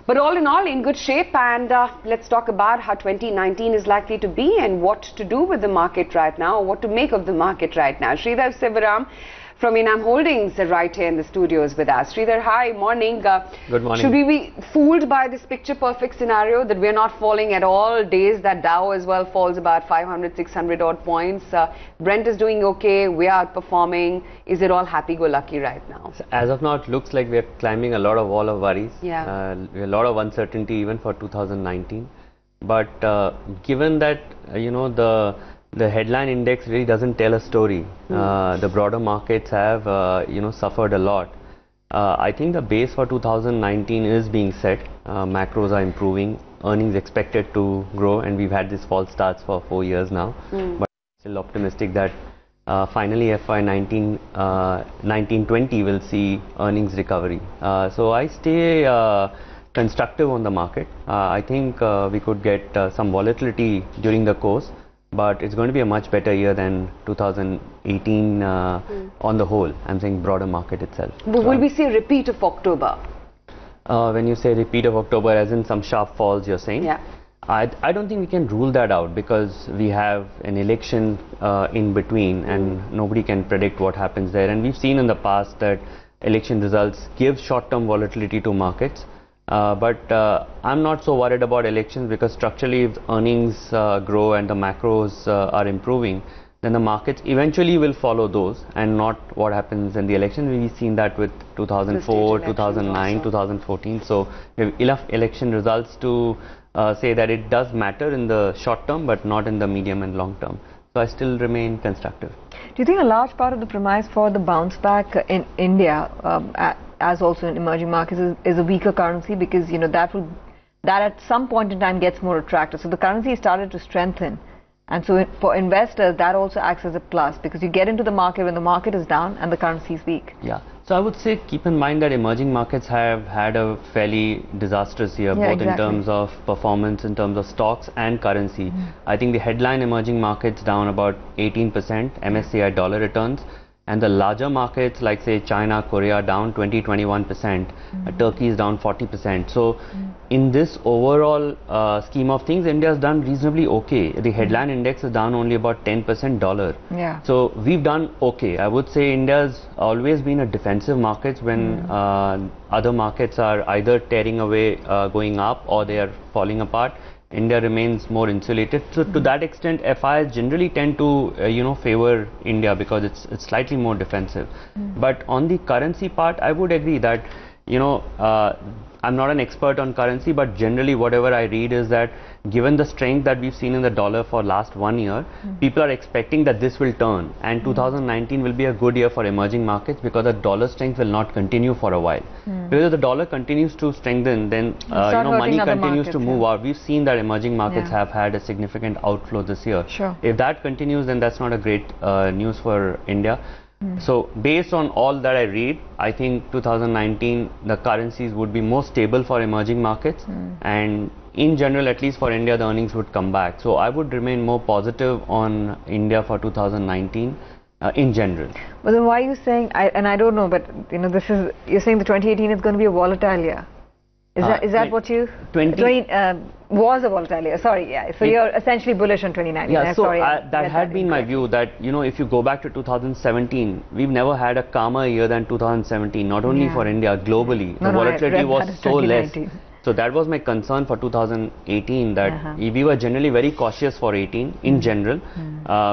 But all in all, in good shape, and let's talk about how 2019 is likely to be and what to do with the market right now, or what to make of the market right now. Sridhar Sivaram from Enam Holdings right here in the studios with us. Sridhar, hi, morning. Good morning. Should we be fooled by this picture-perfect scenario that we're not falling at all? Days that Dow as well falls about 500, 600 odd points. Brent is doing okay, we are outperforming. Is it all happy-go-lucky right now? So as of now, it looks like we're climbing a lot of wall of worries. Yeah. A lot of uncertainty even for 2019. But given that, the headline index really doesn't tell a story. The broader markets have, suffered a lot. I think the base for 2019 is being set. Macros are improving, earnings expected to grow, and we've had these false starts for 4 years now. But still optimistic that finally FY 19-20 will see earnings recovery. So I stay constructive on the market. I think we could get some volatility during the course, but it's going to be a much better year than 2018 on the whole. I'm saying broader market itself. But will we see a repeat of October? When you say repeat of October, as in some sharp falls, you're saying? Yeah. I don't think we can rule that out, because we have an election in between and nobody can predict what happens there. And we've seen in the past that election results give short-term volatility to markets. But I'm not so worried about elections, because structurally if earnings grow and the macros are improving, then the markets eventually will follow those and not what happens in the election. We've seen that with 2004, 2009, 2014. So we have enough election results to say that it does matter in the short term, but not in the medium and long term. So I still remain constructive. Do you think a large part of the premise for the bounce back in India, as also in emerging markets, is a weaker currency, because that at some point in time gets more attractive? So the currency started to strengthen, and so for investors that also acts as a plus, because you get into the market when the market is down and the currency is weak. Yeah. So I would say keep in mind that emerging markets have had a fairly disastrous year, both in terms of performance, in terms of stocks and currency. I think the headline emerging markets down about 18%, MSCI dollar returns, and the larger markets like say China, Korea down 20-21%, Turkey is down 40%. So in this overall scheme of things, India has done reasonably okay. The headline index is down only about 10% dollar. Yeah. So we've done okay. I would say India's always been a defensive market when other markets are either tearing away, going up, or they are falling apart. India remains more insulated. So to that extent, FIs generally tend to favor India, because it's slightly more defensive. But on the currency part, I would agree that I'm not an expert on currency, but generally whatever I read is that given the strength that we've seen in the dollar for last 1 year, people are expecting that this will turn, and 2019 will be a good year for emerging markets, because the dollar strength will not continue for a while. Because if the dollar continues to strengthen, then money continues to move out. We've seen that emerging markets have had a significant outflow this year. Sure. If that continues, then that's not a great news for India. So based on all that I read, I think 2019 the currencies would be more stable for emerging markets, and in general, at least for India, the earnings would come back. So I would remain more positive on India for 2019 in general. But then why are you saying, and I don't know, but you're saying the 2018 is going to be a volatile year? Is that what you... was a volatile year, sorry, yeah. So you're essentially bullish on 2019. Yeah, so that had been my view, that if you go back to 2017, we've never had a calmer year than 2017, not only for India, globally. The volatility was so less. So that was my concern for 2018, that we were generally very cautious for 18 in general,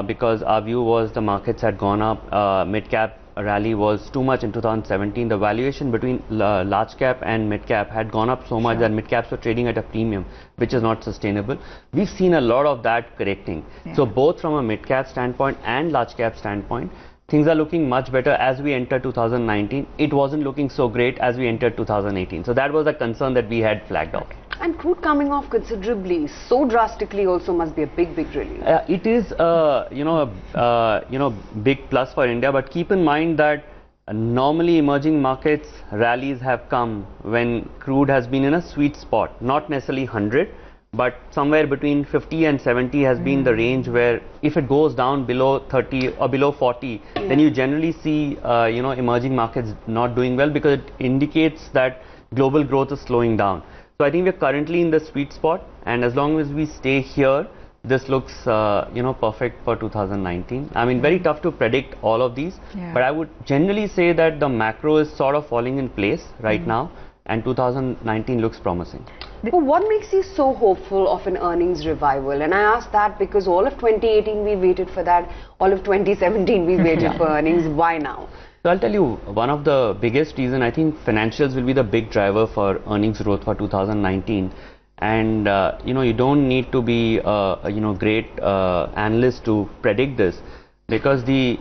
because our view was the markets had gone up, mid-cap rally was too much in 2017. The valuation between large cap and mid cap had gone up so much that mid caps were trading at a premium, which is not sustainable. We've seen a lot of that correcting. So both from a mid cap standpoint and large cap standpoint, things are looking much better as we enter 2019. It wasn't looking so great as we entered 2018. So that was a concern that we had flagged off. And crude coming off considerably, so drastically, also must be a big relief. It is, big plus for India. But keep in mind that normally emerging markets rallies have come when crude has been in a sweet spot, not necessarily 100, but somewhere between 50 and 70 has been the range where if it goes down below 30 or below 40, then you generally see, emerging markets not doing well, because it indicates that global growth is slowing down. So I think we're currently in the sweet spot, and as long as we stay here, this looks perfect for 2019. I mean, very tough to predict all of these, but I would generally say that the macro is sort of falling in place right now, and 2019 looks promising. But what makes you so hopeful of an earnings revival? And I ask that because all of 2018 we waited for that, all of 2017 we waited for earnings. Why now? So I'll tell you, one of the biggest reason, I think financials will be the big driver for earnings growth for 2019. And you don't need to be great analyst to predict this, because the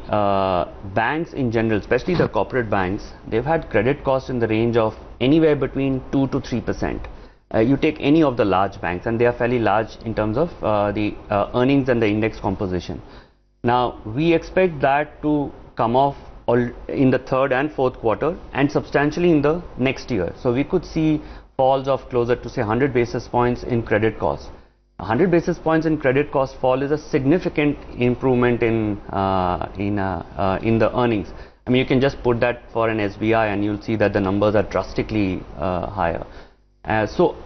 banks in general, especially the corporate banks, they've had credit costs in the range of anywhere between 2 to 3%. You take any of the large banks, and they are fairly large in terms of the earnings and the index composition. Now we expect that to come off in the third and fourth quarter, and substantially in the next year. So we could see falls of closer to say 100 basis points in credit costs. 100 basis points in credit cost fall is a significant improvement in the earnings. I mean, you can just put that for an SBI and you'll see that the numbers are drastically higher. So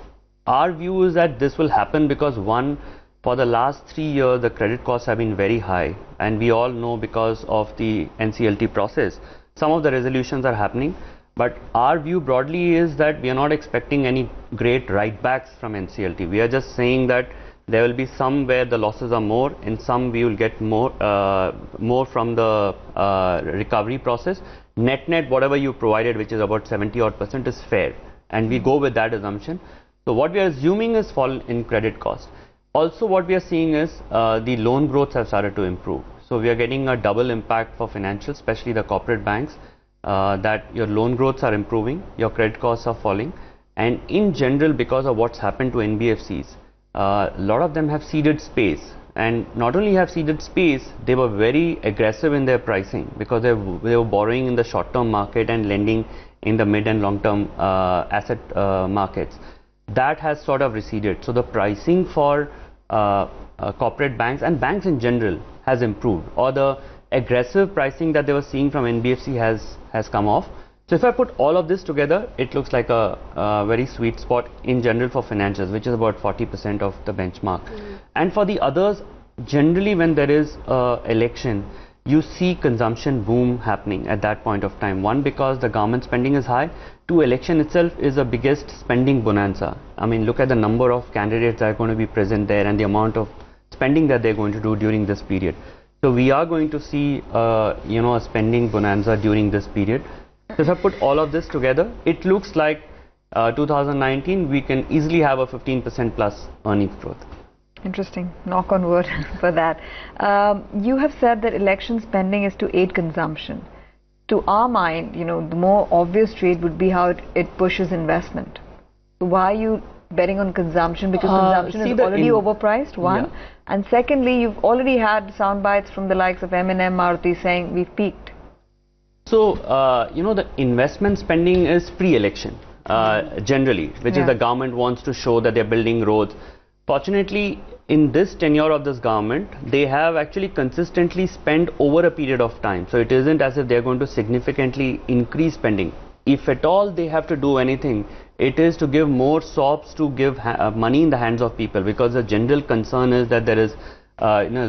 our view is that this will happen because, one, for the last 3 years the credit costs have been very high, and we all know because of the NCLT process some of the resolutions are happening. But our view broadly is that we are not expecting any great write-backs from NCLT. We are just saying that there will be some where the losses are more, and some we will get more from the recovery process. Net, whatever you provided, which is about 70% is fair, and we go with that assumption. So what we are assuming is fall in credit cost. Also what we are seeing is the loan growths have started to improve. So we are getting a double impact for financials, especially the corporate banks. That your loan growths are improving, your credit costs are falling, and in general, because of what's happened to NBFCs, a lot of them have ceded space, and not only have ceded space, they were very aggressive in their pricing, because they were borrowing in the short-term market and lending in the mid and long-term asset markets. That has sort of receded. So the pricing for corporate banks and banks in general has improved, or the aggressive pricing that they were seeing from NBFC has come off. So if I put all of this together, it looks like a very sweet spot in general for financials, which is about 40% of the benchmark. And for the others, generally when there is election, you see consumption boom happening at that point of time. One, because the government spending is high. Two, election itself is the biggest spending bonanza. I mean, look at the number of candidates that are going to be present there and the amount of spending that they're going to do during this period. So we are going to see, a spending bonanza during this period. So if I put all of this together, it looks like 2019 we can easily have a 15% plus earnings growth. Interesting. Knock on wood for that. You have said that election spending is to aid consumption. To our mind, the more obvious trade would be how it pushes investment. So why are you betting on consumption? Because consumption is already overpriced, one. Yeah. And secondly, you've already had sound bites from the likes of M&M, Maruti saying we've peaked. So, the investment spending is pre-election, generally, which is the government wants to show that they're building roads. Fortunately, in this tenure of this government, they have actually consistently spent over a period of time. So it isn't as if they're going to significantly increase spending. If at all they have to do anything, it is to give more SOPs to give money in the hands of people, because the general concern is that there is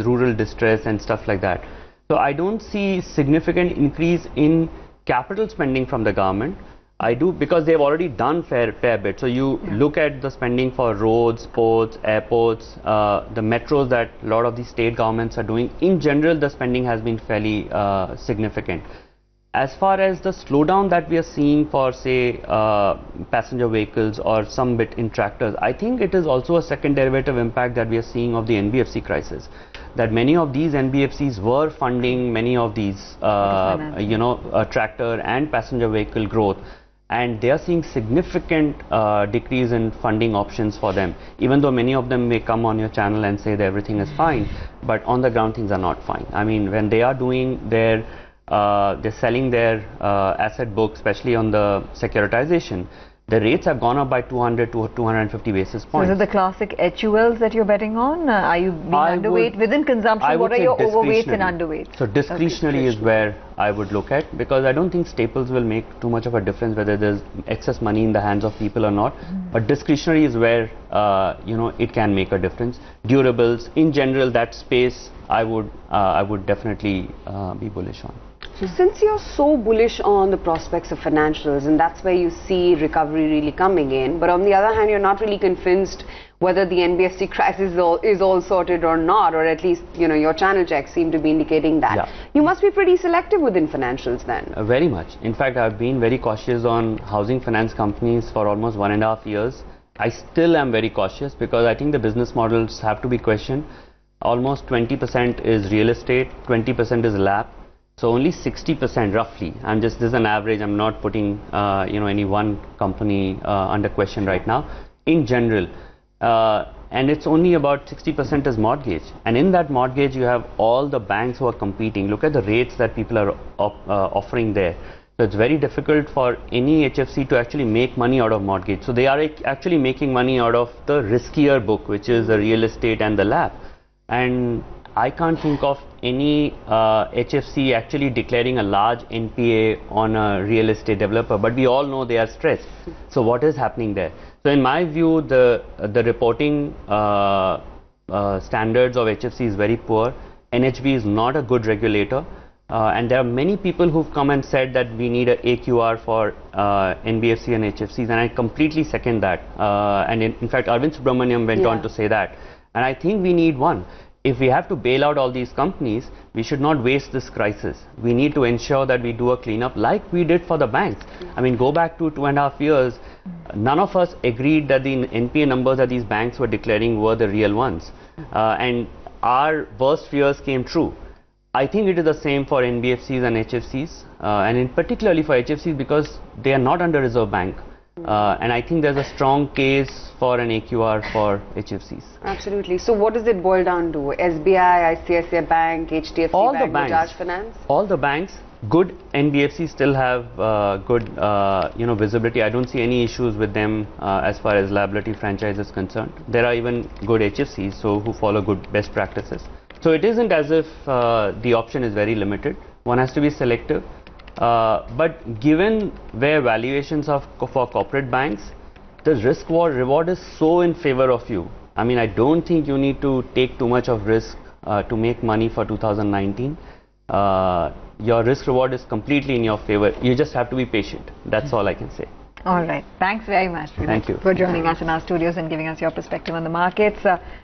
rural distress and stuff like that. So I don't see significant increase in capital spending from the government. I do, because they've already done fair bit. So you look at the spending for roads, ports, airports, the metros that a lot of the state governments are doing. In general, the spending has been fairly significant. As far as the slowdown that we are seeing for, say, passenger vehicles or some bit in tractors, I think it is also a second derivative impact that we are seeing of the NBFC crisis. That many of these NBFCs were funding many of these, tractor and passenger vehicle growth, and they are seeing significant decrease in funding options for them. Even though many of them may come on your channel and say that everything is fine, but on the ground things are not fine. I mean, when they are doing their they're selling their asset book, especially on the securitization, the rates have gone up by 200 to 250 basis points. So is it the classic HULs that you're betting on? Are you being underweight within consumption? What are your overweights and underweights? So discretionary is where I would look at, because I don't think staples will make too much of a difference whether there's excess money in the hands of people or not. But discretionary is where it can make a difference. Durables, in general, that space I would definitely be bullish on. So since you're so bullish on the prospects of financials, and that's where you see recovery really coming in, but on the other hand, you're not really convinced whether the NBFC crisis is all sorted or not, or at least, your channel checks seem to be indicating that. Yeah. You must be pretty selective within financials then. Very much. In fact, I've been very cautious on housing finance companies for almost 1.5 years. I still am very cautious because I think the business models have to be questioned. Almost 20% is real estate, 20% is LAP. So only 60% roughly, this is an average, I'm not putting any one company under question right now, in general, and it's only about 60% is mortgage, and in that mortgage you have all the banks who are competing. Look at the rates that people are offering there. So it's very difficult for any HFC to actually make money out of mortgage. So they are actually making money out of the riskier book, which is the real estate and the LAP. And I can't think of any HFC actually declaring a large NPA on a real estate developer, but we all know they are stressed. So what is happening there? So in my view, the reporting standards of HFC is very poor. NHB is not a good regulator, and there are many people who've come and said that we need a AQR for NBFC and HFCs, and I completely second that. And in fact, Arvind Subramaniam went on to say that, and I think we need one. If we have to bail out all these companies, we should not waste this crisis. We need to ensure that we do a cleanup like we did for the banks. I mean, go back to 2.5 years, none of us agreed that the NPA numbers that these banks were declaring were the real ones. And our worst fears came true. I think it is the same for NBFCs and HFCs, and in particularly for HFCs because they are not under Reserve Bank. And I think there's a strong case for an AQR for HFCs. Absolutely. So what does it boil down to? SBI, ICICI Bank, HDFC all Bank, the banks, Bajaj Finance? All the banks. Good NBFCs still have good visibility. I don't see any issues with them as far as liability franchise is concerned. There are even good HFCs who follow good best practices. So it isn't as if the option is very limited. One has to be selective. But given where valuations are for corporate banks, the risk reward is so in favor of you. I mean, I don't think you need to take too much of risk to make money for 2019. Your risk reward is completely in your favor. You just have to be patient. That's all I can say. All right. Thanks very much Thank you for joining us in our studios and giving us your perspective on the markets.